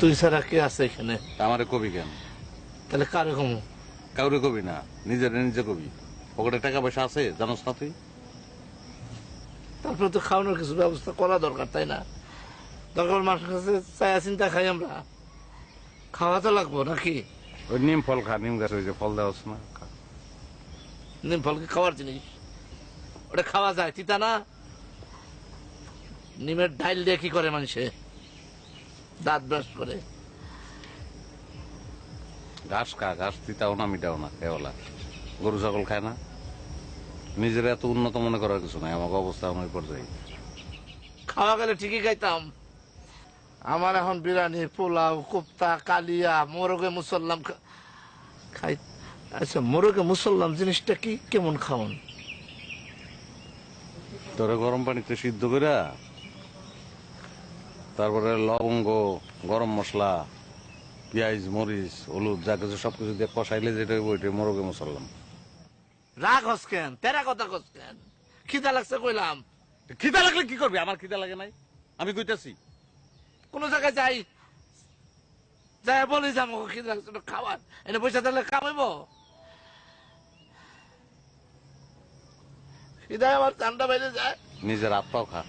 তুই ছাড়া কে আছে এখানে? আমারে কবি কেন? তাহলে কারে কমু? কাউরে কবি না, নিজের নিজে কবি। পকেটে টাকা পয়সা আছে জানোস না তুই? তারপরে তো খাওয়ানোর কিছু ব্যবস্থা করা দরকার, তাই না? দরকার মানুষের কাছে চায়া চিন্তা খাই আমরা, খাওয়া তো লাগবো নাকি? ওই নিম ফল খা, নিম গাছ ওই যে ফল দেওয়া না। নিম ফল কি খাওয়ার জিনিস? ওটা খাওয়া যায়, তিতা না? নিমের ডাইল দিয়ে কি করে মানুষে? দাঁত ব্রাশ করে। ঘাস খা, ঘাস তিতাও না মিটাও না, কেবলা গরু ছাগল খায় না। নিজের এত উন্নত মনে করার কিছু নাই, আমাকে অবস্থা আমার পর্যায়ে। খাওয়া গেলে ঠিকই খাইতাম। আমার এখন বিরিয়ানি, পোলাও, কোপ্তা, কালিয়া, মোরগে মুসল্লাম খাই। আচ্ছা, মোরগে মুসল্লাম জিনিসটা কি, কেমন খাওয়ান? তোরে গরম পানিতে সিদ্ধ করে তারপরে লবঙ্গ, গরম মশলা, পেঁয়াজ, মরিচ, হলুদ যা কিছু সবকিছু দিয়ে কষাইলে যেটা ওইটা মোরগে মুসল্লাম। রাগ হস কেন? তেরা কথা কস কেন? খিদা লাগছে কইলাম। খিদা লাগলে কি করবি? আমার খিদা লাগে নাই, আমি কইতাছি। কোন জায়গায় যাই, যাই বলি যাবো খিদা লাগছে খাবার, এনে পয়সা দিলে কামাইব? খিদায় আমার ঠান্ডা বাইরে যায়। নিজের হাত পাও খা।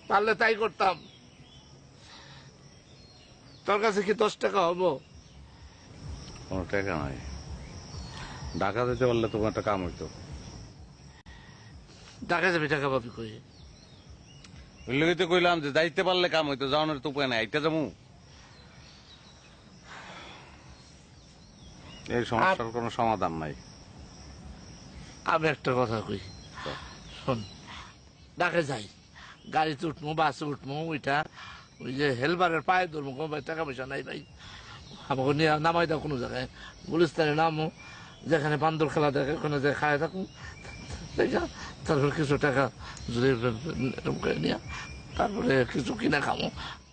পারলে তাই করতাম। তোর কাছে কি 10 টাকা হবো? কোনো টাকা নাই। ঢাকা যেতে পারলে তোমার একটা কাম হইতো। টাকা যাবি, টাকা পাবি কই? ওই লোকই তো কইলাম যে যাইতে পারলে কাম হইতো, যাওয়ানোর তো উপায় নাই, আইটা যাবো। এই সমস্যার কোনো সমাধান নাই। আমি একটা কথা কই, শোন। ঢাকা যাই, গাড়িতে উঠবো, বাসে উঠবো, ওইটা ওই যে হেলবারের পায়ে ধরবো, ভাই টাকা পয়সা নাই ভাই, আমাকে নিয়ে নামাই দাও কোনো জায়গায়, গুলিস্তানে নামো, যেখানে বান্দর খেলা দেখে ওখানে যে খায় থাকুন, তারপরে কিছু টাকা যদি এরকম করে নিয়ে তারপরে কিছু কিনে খামো।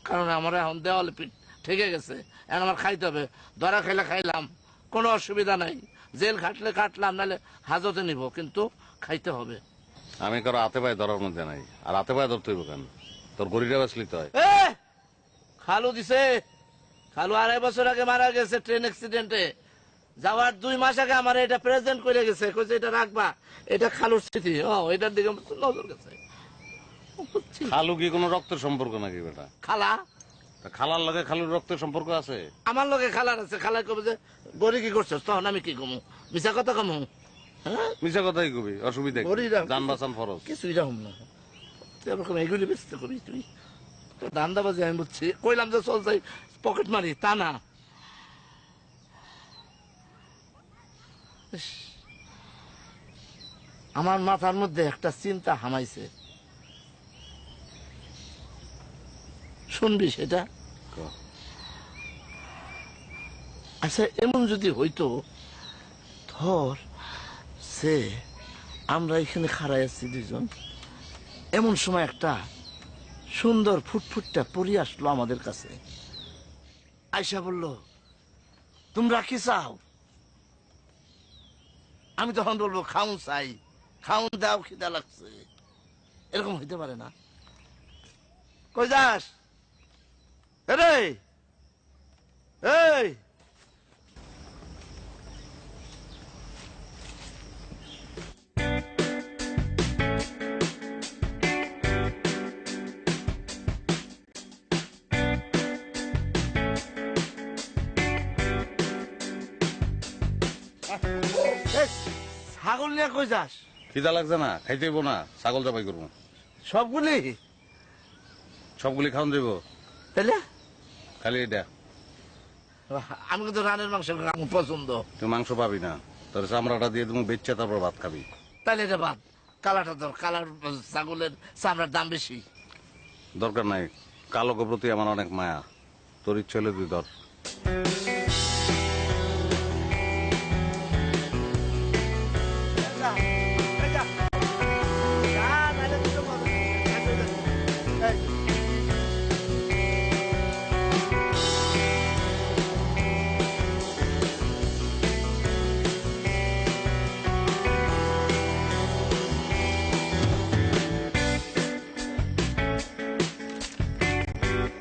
কারণ আমার এখন দেওয়ালে পিঠ ঠেকে গেছে, এখন আমার খাইতে হবে। ধরা খাইলে খাইলাম, কোনো অসুবিধা নাই, জেল খাটলে কাটলাম, নাহলে হাজতে নিব, কিন্তু খাইতে হবে। আমি কারো হাতে পায়ে ধরার মধ্যে নাই, আর হাতে পায়ে ধরতে হইব কেন? তোর গরিটা বাঁচলি তো হয়। খালু দিছে, খালু 2.5 বছর আগে মারা গেছে ট্রেন অ্যাক্সিডেন্টে। যাওয়ার 2 মাস আগে আমার এটা প্রেজেন্ট করে গেছে, কইছে এটা রাখবা, এটা খালুর স্মৃতি। এটার দিকে নজর গেছে। খালু কি কোনো রক্তের সম্পর্ক নাকি বেটা? খালা, খালার লগে খালুর রক্তের সম্পর্ক আছে? আমার লগে খালার আছে। খালা কবে যে গরি কি করছো, তখন আমি কি কমু? মিশা কথা কমু? হ্যাঁ, মিশা কথাই কবি, অসুবিধা কি? জান বাঁচান ফরজ। কিছুই রাখুন না, তুই এরকম এগুলি বেচতে কবি তুই? ধান্দাবাজি আমি বুঝছি, কইলাম যে চল যাই পকেট মারি, তা না। আমার মাথার মধ্যে একটা চিন্তা হামাইছে, শুনবি সেটা? আচ্ছা, এমন যদি হইতো, ধর সে আমরা এখানে খাড়াই আছি দুজন, এমন সময় একটা সুন্দর ফুটফুটটা পরি আসলো আমাদের কাছে, আয়সা বলল, তোমরা কি চাও? আমি তখন বলবো, খাউন চাই, খাউন দাও, খিদা লাগছে। এরকম হইতে পারে না? কই যাস রে? এই ছাগল নিয়ে কই যাস? খিদা লাগছে না? খাইতে হইব না? ছাগল জবাই করবো। সবগুলি? সবগুলি খাওয়ান যাইব? তাহলে খালি এটা? আমি কিন্তু রানের মাংস আমার পছন্দ। তুই মাংস পাবি না, তোর চামড়াটা দিয়ে তুমি বেচছে তারপর ভাত খাবি। তাহলে এটা বাদ, কালাটা ধর, কালার ছাগলের চামড়ার দাম বেশি। দরকার নাই, কালোকে প্রতি আমার অনেক মায়া, তোর ইচ্ছে হলে তুই ধর।